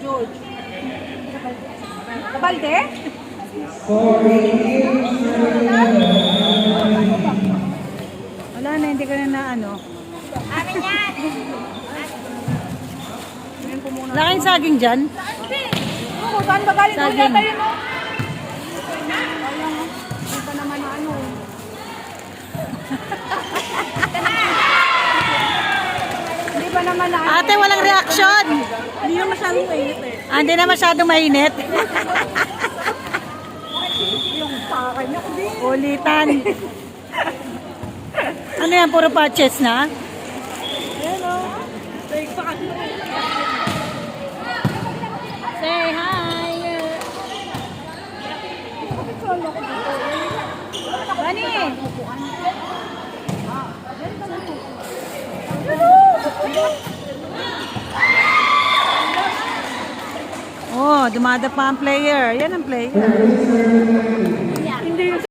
George. Kabalde? Wala na, hindi ka na ano. Amin yan. Wala kayong saging dyan? Oo, saan ba galing? Saging. Wala tayo, no? Hindi pa naman na ano. Hindi pa naman na ano. Ate, walang reaksyon. Hindi na masyadong mainit eh. Hindi na masyadong mainit. Yung pakay niya, hindi. Ulitan. Ano yan, puro patches na? Ayan o. Like pa kasi. Say hi. Bani. Oh, dumada pa ang player. Yan ang player.